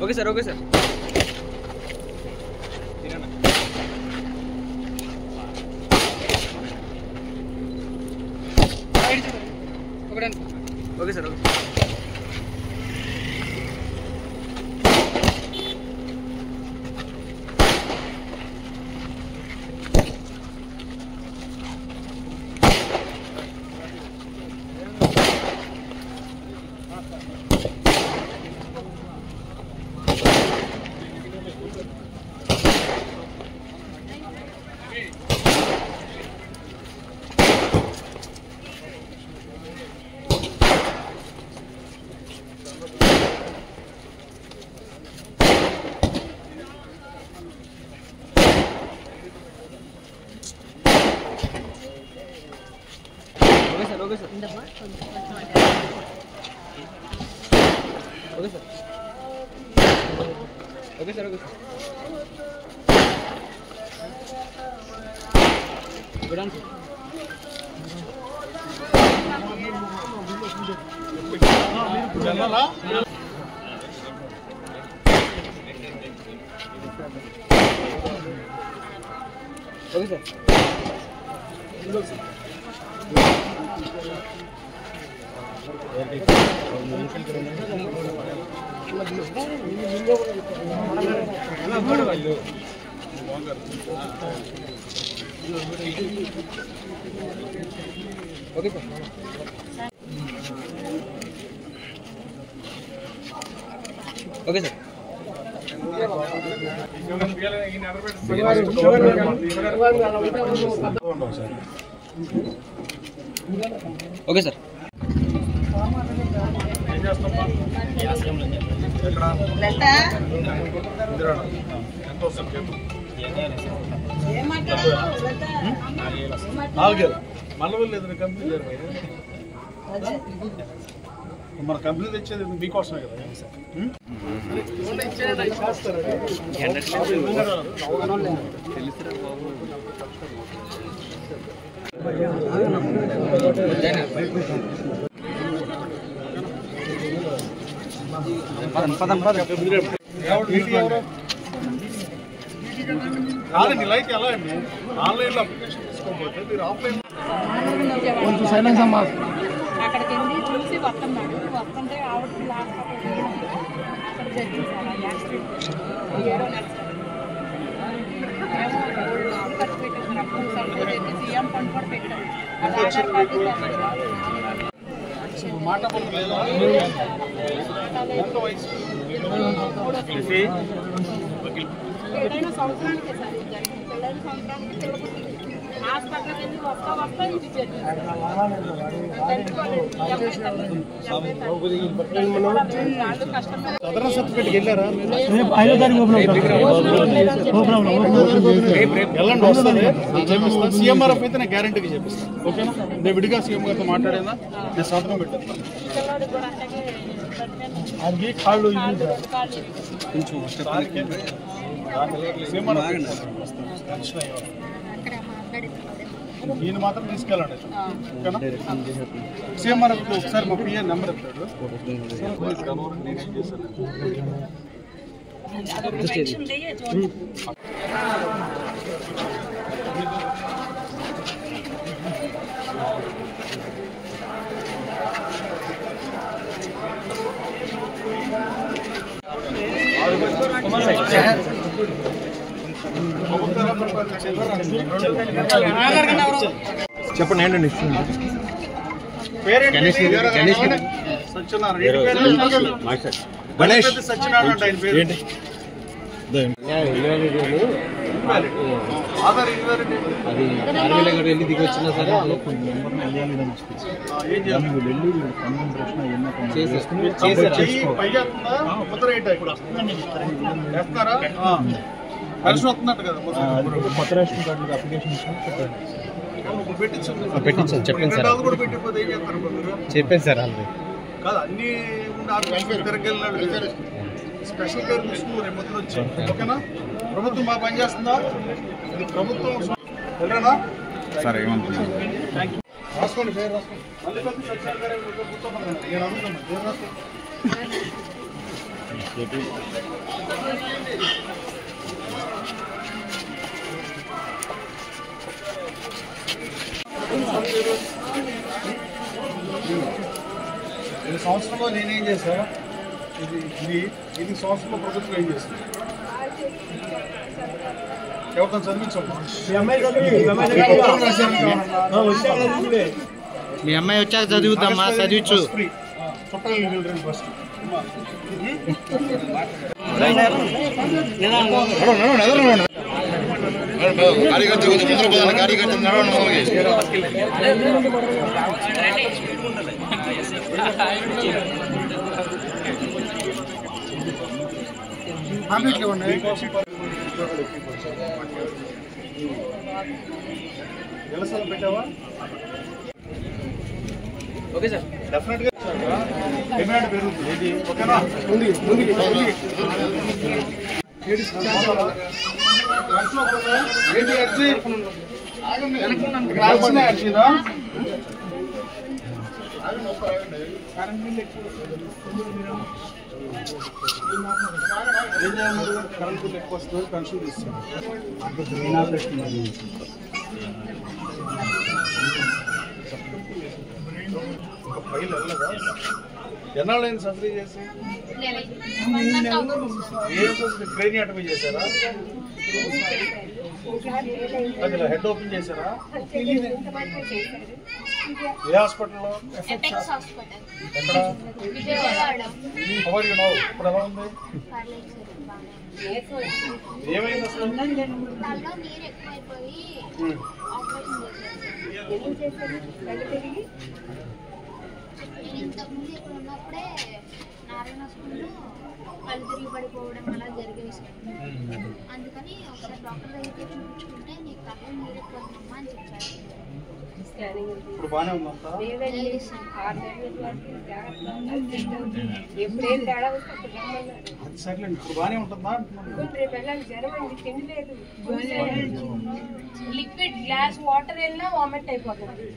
Okay sir, okay sir. Okay sir, okay. Okay sir, okay sir, okay sir, okay sir. చూడండి okay sir. Okay sir. Okay sir. Okay sir. మన company తెచ్చేది మీకోసమే కదా. కాదండి, light ఎలా అండి ఆన్లైన్లో అప్లికేషన్ తీసుకోకపోతే మీరు ఆఫ్లైన్ కొంచెం సైలెన్స్ అమ్మా. అక్కడికి వెళ్ళి చూసి వస్తున్నాడు, వస్తుంటే ఆవిడ హాస్పిటల్ అక్కడ జరిగింది సార్ ఆ యాక్సిడెంట్ 7వ నెల ఖర్చు పెట్టేసారు. అప్పుడు సర్జరీ చేసి సీఎం ఫండ్ కూడా పెట్టారు. అది ఆధార్ కార్డు మాట ఏదైనా సంవత్సరానికే సార్ జరిగింది. పిల్లలు సంవత్సరానికి హాస్పిటల్కి వెళ్ళి వస్తా ఇది జరిగింది. సాధారణ సర్టిఫికేట్కి వెళ్ళారా? వెళ్ళండి, వస్తుంది చేపిస్తా. సీఎంఆర్ఎఫ్ అయితే నేను గ్యారెంటీగా చేపిస్తాను. ఓకేనా? నేను విడిగా సీఎం గారితో మాట్లాడేదా నేను సంతకం పెట్టేస్తాను. అది కాళ్ళు ఈయన మాత్రం తీసుకెళ్ళండి. ఓకేనా? సీఎంఆర్ఎఫ్ ఒకసారి మా పిఏ నెంబర్ ఇస్తాడు. చెప్పండి ఏంటండి గణేష్ సత్యనారాయణ అంటే ఆయన పేరు ఏంటి? ఆధార్ అది వెళ్ళి దిగి వచ్చినా సరే ముద్ర వేస్తారా? కలిసి వస్తున్నట్టు కదా కొత్త రేషన్ కార్డు అప్లికేషన్ పెట్టించాను చెప్పండి సార్. కూడా పెట్టిపోతే ఏం చేస్తారు? చెప్పాను సార్ ఆల్రెడీ. కాదు అన్ని నుండి ఆఫీస్ తిరగలినాడు స్పెషల్ కేర్ తీసుకుని రేపు మొదలు వచ్చి ఓకేనా ప్రభుత్వం బాగా పనిచేస్తుందా ఇది ప్రభుత్వం వెళ్ళరానా సరే ఏమంటున్నా రాసుకోండి పేరు రాసుకోండి మళ్ళీ పెద్ద సత్యాలు గారు కూర్చోమన్నాను నేను అడుగుతున్నా పేరు రాసుకోండి ఈ సంవత్సరంలో నేనేం చేశా ఇది సంవత్సరంలో ప్రభుత్వం ఏం చేస్తుంది ఎవరితో చదివించమ్మా మీ అమ్మాయి వచ్చాక చదువుతామ్మా చదివచ్చు ఎలసలు పెట్టావా ఓకే సార్ డెఫినెట్ గా డిమాండ్ పెరుగుతుంది ఓకేనా కరెంట్ బిల్ ఎక్కువ వస్తుంది పెన్షన్ తీస్తాను ఫైల్ వెళ్ళదా ఎన్నాళ్ళైంది సర్జరీ చేసి ట్రైన్ అటమీ చేశారా అది హెడ్ ఓపెన్ చేశారా ఏ హాస్పిటల్లో ఎక్కడ హౌ యు నో ఇప్పుడు ఎలా ఉంది ఏమైంది అసలు ఇంతకుముందు ఇక్కడ ఉన్నప్పుడే నారాయణ స్కూల్లో కళ్ళు తిరిగి పడిపోవడం అలా జరిగేది సార్. అందుకని ఒకసారి డాక్టర్ దగ్గరికి చూపించుకుంటే నీకు కళ్ళు నీరు ఎక్కువమ్మా అని చెప్పారు. ఇప్పుడు బాగానే ఉందంతా సర్లేండి ఇప్పుడు బాగానే ఉంటుందా లిక్విడ్ గ్లాస్ వాటర్ వెళ్ళినా వామిట్ అయిపోతుంది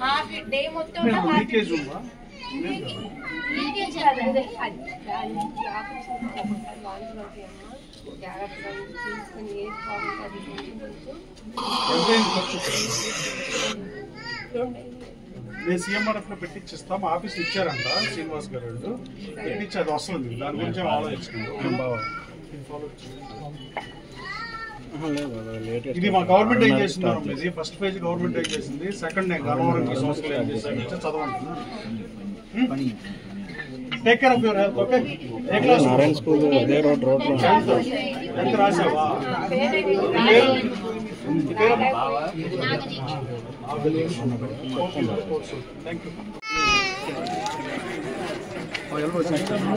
హాఫ్ డే మొత్తం లీకేజ్ ఉందా నేను సీఎంఆర్ఎఫ్ లో పెట్టించిస్తాం ఆఫీస్ ఇచ్చారంట శ్రీనివాస్ గారు పెట్టించి అది వస్తుంది దాని గురించి ఆలోచించుకున్నాం ఇది మా గవర్నమెంట్ ఏం చేస్తున్నారు ఇది ఫస్ట్ పేజ్ గవర్నమెంట్ ఏం చేసింది సెకండ్ నేను గవర్నమెంట్ సంస్థలు ఏం చేశాను చదవంటున్నాను take care of your health okay A class Narayana school అదే రోడ్ లో ఎంత రాసావా థ్యాంక్ యూ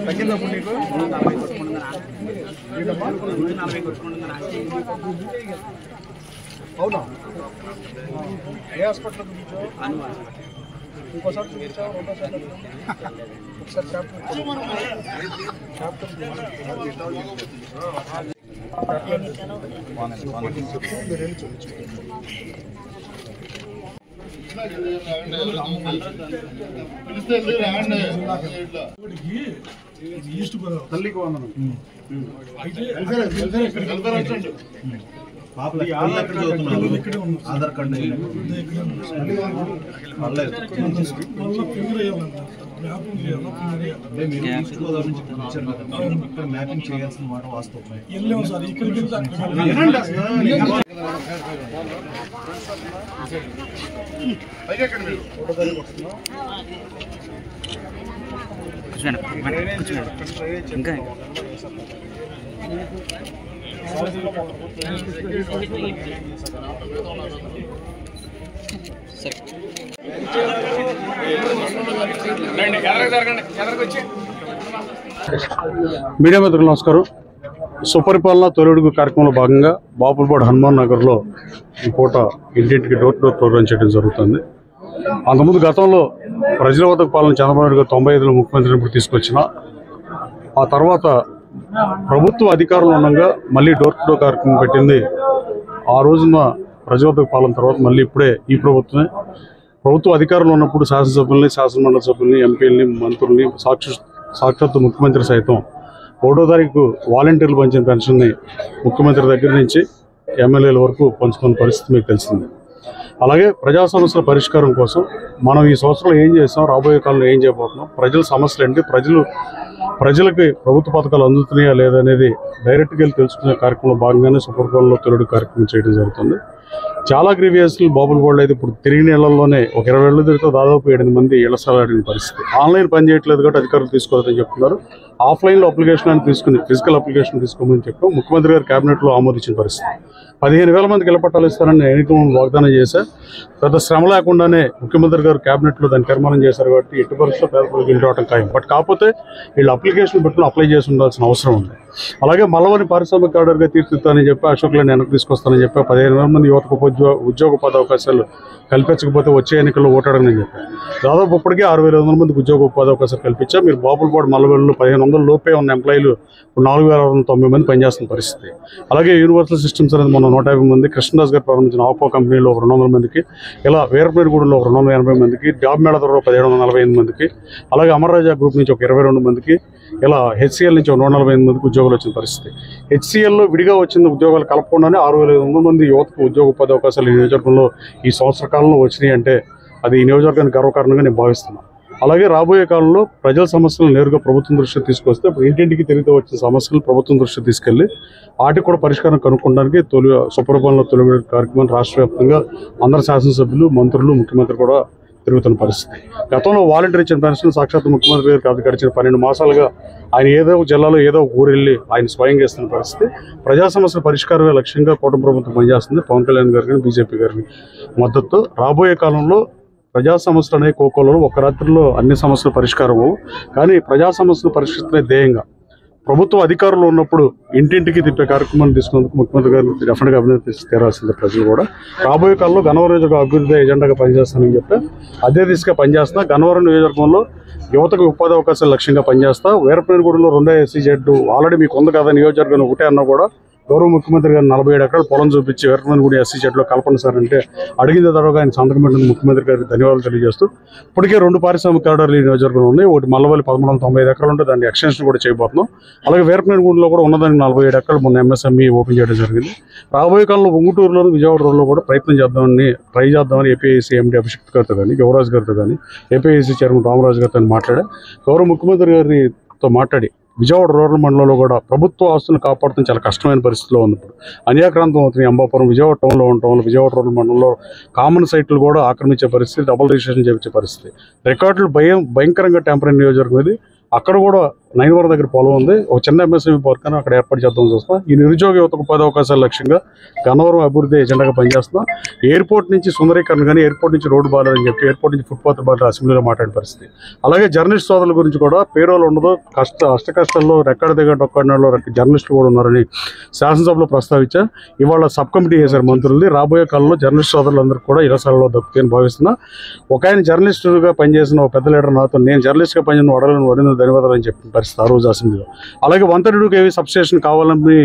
తగ్గిందప్పుడు నీకు అవునా ఏ హాస్పిటల్ చూపించావు ఇంకోసారి చూపించావు రెండోసారి ఒకసారి మీరేం చూపించారు తల్లికి వందనం ఆధార్ కార్డు మ్యాపింగ్ చేయాల్సిన మాట వాస్తవం ఇంకా మీడియా మిత్రులు నమస్కారం. సుపరిపాలన తొలిడుగు కార్యక్రమంలో భాగంగా బాపులపాడు హనుమాన్ నగర్లో ఈ పూట ఇంటింటికి డోర్ టు డోర్ ప్రోగ్రాం చేయడం జరుగుతుంది. అంతకుముందు గతంలో ప్రజల వద్దకు పాలన చంద్రబాబు నాయుడు గారు 95లో ముఖ్యమంత్రిని ఇప్పుడు తీసుకొచ్చిన ఆ తర్వాత ప్రభుత్వ అధికారంలో ఉండగా మళ్ళీ డోర్ టు డోర్ కార్యక్రమం పెట్టింది. ఆ రోజున ప్రజల వద్దకు పాలన తర్వాత మళ్ళీ ఇప్పుడే ఈ ప్రభుత్వమే. ప్రభుత్వ అధికారంలో ఉన్నప్పుడు శాసనసభ్యుల్ని, శాసనమండలి సభ్యుల్ని, ఎంపీలని, మంత్రుల్ని, సాక్షాత్తు ముఖ్యమంత్రి సైతం 1వ తారీఖు వాలంటీర్లు పంచిన పెన్షన్ని ముఖ్యమంత్రి దగ్గర నుంచి ఎమ్మెల్యేల వరకు పంచుకున్న పరిస్థితి మీకు తెలిసింది. అలాగే ప్రజా సమస్యల పరిష్కారం కోసం మనం ఈ సంవత్సరంలో ఏం చేస్తాం, రాబోయే కాలంలో ఏం చేయబోతున్నాం, ప్రజల సమస్యలు ఏంటి, ప్రజలకి ప్రభుత్వ పథకాలు అందుతున్నాయా లేదనేది డైరెక్ట్గా వెళ్ళి తెలుసుకునే కార్యక్రమంలో భాగంగానే సుప్రభాతంలో తొలుడు కార్యక్రమం చేయడం జరుగుతుంది. చాలా గ్రీవియస్లు బాబులగూడలో అయితే ఇప్పుడు తిరిగిన ఇళ్లలోనే ఒక 20 ఏళ్ళ తిరిగితే దాదాపు 8 మంది ఇళ్ల స్థలాలు అడిగిన పరిస్థితి. ఆన్లైన్ పని చేయట్లేదు కాబట్టి అధికారులు తీసుకోవాలని చెప్తున్నారు. ఆఫ్లైన్లో అప్లికేషన్ అని తీసుకుని ఫిజికల్ అప్లికేషన్ తీసుకోమని చెప్పి ముఖ్యమంత్రి గారు క్యాబినెట్లో ఆమోదించిన పరిస్థితి. 15,000 మందికి ఇళ్ల పట్టాలు ఇస్తారని ఎన్నికల వాగ్దానం చేశారు. పెద్ద శ్రమ లేకుండానే ముఖ్యమంత్రి గారు క్యాబినెట్లో దాన్ని తీర్మానం చేశారు కాబట్టి ఎట్టి పరిస్థితుల్లో పేద ప్రజలకు ఇల్లు రావడం ఖాయం. బట్ కాకపోతే వీళ్ళు అప్లికేషన్ పెట్టుకుని అప్లై చేసి ఉండాల్సిన అవసరం ఉంది. అలాగే మల్లవని పారిశ్రామిక కార్డర్గా తీర్చిదిద్దానని చెప్పి అశోక్లను వెనక్కి తీసుకొస్తానని చెప్పి 15,000 మంది యువతకు ఉద్యోగ ఉపాధి అవకాశాలు కల్పించకపోతే వచ్చే ఎన్నికల్లో ఓటాడని చెప్పారు. దాదాపు ఇప్పటికే 6,500 మందికి ఉద్యోగ ఉపాధి అవకాశాలు కల్పించారు. మీరు బాపులపాడు మల్లవెల్లిలో 1,500 లోపే ఉన్న ఎంప్లాయీలు 4,690 మంది పనిచేస్తున్న పరిస్థితి. అలాగే యూనివర్సల్ సిస్టమ్స్ అనేది మొన్న 150 మంది, కృష్ణదాస్ గారు ప్రారంభించిన ఆపో కంపెనీలో 200 మందికి, ఇలా వీరపేరుగూడెంలో 280 మందికి, జాబ్ మేళ ద్వారా 1,748 మందికి, అలాగే అమర్రాజా గ్రూప్ నుంచి ఒక 22 మందికి, ఇలా హెచ్సిఎల్ నుంచి 148 మందికి ఉద్యోగాలు వచ్చిన పరిస్థితి. హెచ్సిఎల్లో విడిగా వచ్చిన ఉద్యోగాలు కలపకుండానే 6,500 మంది యువతకు ఉద్యోగ ఉపాధి అవకాశాలు ఈ నియోజకవర్గంలో ఈ సంవత్సర కాలంలో వచ్చినాయి అంటే అది ఈ నియోజకవర్గానికి గర్వకారణంగా నేను భావిస్తున్నాను. అలాగే రాబోయే కాలంలో ప్రజల సమస్యలను నేరుగా ప్రభుత్వం దృష్టికి తీసుకొస్తే ఇంటింటికి తిరిగితే వచ్చిన సమస్యలు ప్రభుత్వం దృష్టికి తీసుకెళ్లి వాటికి కూడా పరిష్కారం కనుక్కోవడానికి సుప్రభాతంలో తొలి కార్యక్రమం రాష్ట్ర వ్యాప్తంగా అందరు శాసనసభ్యులు, మంత్రులు, ముఖ్యమంత్రి కూడా తిరుగుతున్న పరిస్థితి. గతంలో వాలంటీర్ ఇచ్చిన పెన్షన్ సాక్షాత్ ముఖ్యమంత్రి గారికి గడిచిన 12 మాసాలుగా ఆయన ఏదో ఒక జిల్లాలో ఏదో ఒక ఊరు వెళ్ళి ఆయన స్వయంగా ఇస్తున్న పరిస్థితి. ప్రజా సమస్యల పరిష్కారమే లక్ష్యంగా కూటమి ప్రభుత్వం పనిచేస్తుంది. పవన్ కళ్యాణ్ గారిని, బీజేపీ గారిని మద్దతు. రాబోయే కాలంలో ప్రజా సమస్యలు అనే కోకోలలో ఒక రాత్రిలో అన్ని సమస్యలు పరిష్కారం అవ్వు, కానీ ప్రజా సమస్యలు పరిష్కరించే ధ్యేయంగా ప్రభుత్వం అధికారులు ఉన్నప్పుడు ఇంటింటికి తిప్పే కార్యక్రమాన్ని తీసుకున్నందుకు ముఖ్యమంత్రి గారిని డెఫినెట్గా అభినందన తీరాల్సిందే ప్రజలు కూడా. రాబోయే కాలంలో గన్నవరం నియోజకవర్గ అభివృద్ధి ఎజెండాగా పనిచేస్తానని చెప్పి అదే దిశగా పనిచేస్తున్నా. గన్నవరం నియోజకవర్గంలో యువతకు ఉపాధి అవకాశాలు లక్ష్యంగా పనిచేస్తా. వీరపేరుగూడెంలో 2 SEZ ఆల్రెడీ మీకు ఉంది కదా, నియోజకవర్గం ఒకటే అన్నా కూడా గౌరవ ముఖ్యమంత్రి గారు 47 ఎకరాల పొలం చూపించి వీరపేరుగూడెం SEZలో కల్పన సార్ అంటే అడిగిన తర్వాత ఆయన సంతకం పెట్టిన ముఖ్యమంత్రి గారికి ధన్యవాదాలు తెలియజేస్తూ ఇప్పటికే 2 పారిశ్రామిక కార్డర్లు ఈ నియోజకవర్గంలో ఉన్నాయి. ఒకటి మల్లవల్లి 1,395 ఎకరాలు ఉంటే దాన్ని ఎక్స్టెన్షన్ కూడా చేయబోతున్నాం. అలాగే వీరపేరుగూడెంలో కూడా ఉన్నదానికి 47 ఎకరాలు మొన్న MSME ఓపెన్ చేయడం జరిగింది. రాబోయే కాలంలో ఉంగుటూరులోను, విజయవాడలో కూడా ట్రై చేద్దామని ఏపీఐసీ ఎండీ అభిషేక్ గారితో కానీ, యువరాజ్ గారితో కానీ, ఏపీఐసీ చైర్మన్ రామరాజు గారితో మాట్లాడా. గౌరవ ముఖ్యమంత్రి గారితో మాట్లాడి విజయవాడ రూరల్ మండలంలో కూడా ప్రభుత్వ ఆస్తులను కాపాడుతున్న చాలా కష్టమైన పరిస్థితిలో ఉంది. ఇప్పుడు అన్యాక్రాంతం అవుతుంది. అంబాపురం విజయవాడ టౌన్లో ఉండటం వల్ల విజయవాడ రూరల్ మండలంలో కామన్ సైట్లు కూడా ఆక్రమించే పరిస్థితి, డబుల్ రిజిస్ట్రేషన్ చేయించే పరిస్థితి, రికార్డులు భయంకరంగా టెంపరీ నియోజకవర్గం ఇది. అక్కడ కూడా 9 దగ్గర పొలం ఉంది. ఒక చిన్న MSME పార్క్ అని అక్కడ ఏర్పాటు చేద్దామని చూస్తాం. ఈ నిరుద్యోగ యువతకు ఉపాధి అవకాశాల లక్ష్యంగా గన్నవరం అభివృద్ధి ఎజెండాగా పనిచేస్తున్నాం. ఎయిర్పోర్ట్ నుంచి సుందరీకరణ కానీ, ఎయిర్పోర్ట్ నుంచి రోడ్డు బాగాలేదని చెప్పి ఎయిర్పోర్ట్ నుంచి ఫుట్పాత్ బాగా అసెంబ్లీలో మాట్లాడే పరిస్థితి. అలాగే జర్నలిస్ట్ సోదరుల గురించి కూడా పేరోలు ఉండదు, అష్ట కష్టాల్లో రెక్కడ దగ్గర డొక్కడలో జర్నలిస్టులు కూడా ఉన్నారని శాసనసభలో ప్రస్తావించా. ఇవాళ సబ్ కమిటీ చేశారు మంత్రుల్ని. రాబోయే కాలంలో జర్నలిస్ట్ సోదరులందరూ కూడా ఇళ్ల స్థలంలో దక్కుతాయని భావిస్తున్నా. ఒక ఆయన జర్నలిస్టుగా పనిచేసిన ఒక పెద్ద లీడర్ నాతో నేను జర్నలిస్ట్గా పనిచేసిన వడలను ధన్యవాదాలు అని చెప్పిన పరిస్థితి ఆ రోజు అసెంబ్లీలో. అలాగే 132 kV సబ్స్టేషన్ కావాలని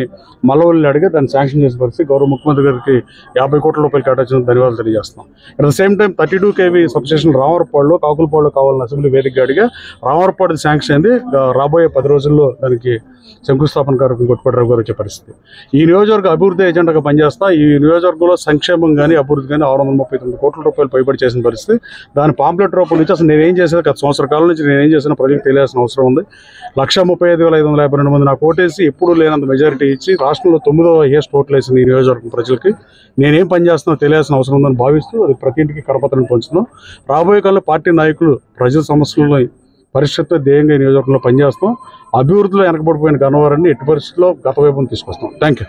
మల్లవల్లి అడిగి దాన్ని శాంక్షన్ చేసిన పరిస్థితి. గౌరవ ముఖ్యమంత్రి గారికి 50 కోట్ల రూపాయలు కేటాయించిన ధన్యవాదాలు తెలియజేస్తున్నాం. At the same time 32 kV substation రామవరపాడులో, కాకులపాడులో కావాలని అసెంబ్లీ వేదికగా అడిగా రామవరపాడు శాంక్షన్ అయింది. రాబోయే 10 రోజుల్లో దానికి శంకుస్థాపన కార్యక్రమం కొట్టుపడి గారు వచ్చే పరిస్థితి. ఈ నియోజకవర్గ అభివృద్ధి ఎజెండాగా పనిచేస్తా. ఈ నియోజకవర్గంలో సంక్షేమం కానీ అభివృద్ధి కానీ 639 కోట్ల రూపాయలు పైబడి చేసిన పరిస్థితి. దాని పాంప్లెట్ రూపం నుంచి అసలు నేనేం చేసేది గత సంవత్సర కాలం నుంచి నేనేం చేసినా ప్రజలకు తెలియాల్సిన అవసరం ఉంది. 135,552 మంది నాకు ఓటేసి ఎప్పుడు లేనంత మెజారిటీ ఇచ్చి రాష్ట్రంలో 9వ హైయెస్ట్ ఓట్లు వేసిన ఈ నియోజకవర్గం ప్రజలకి నేనేం పనిచేస్తున్నా తెలియాల్సిన అవసరం ఉందని భావిస్తూ అది ప్రతి ఇంటికి కరపత్రం పంచుతున్నాం. రాబోయే కాలంలో పార్టీ నాయకులు ప్రజల సమస్యలను పరిష్కరించే ధ్యేయంగా ఈ నియోజకవర్గంలో పనిచేస్తాం. అభివృద్ధిలో వెనకబడిపోయిన గన్నవరాన్ని ఎట్టి పరిస్థితుల్లో గత వైపును తీసుకొస్తాం. Thank you.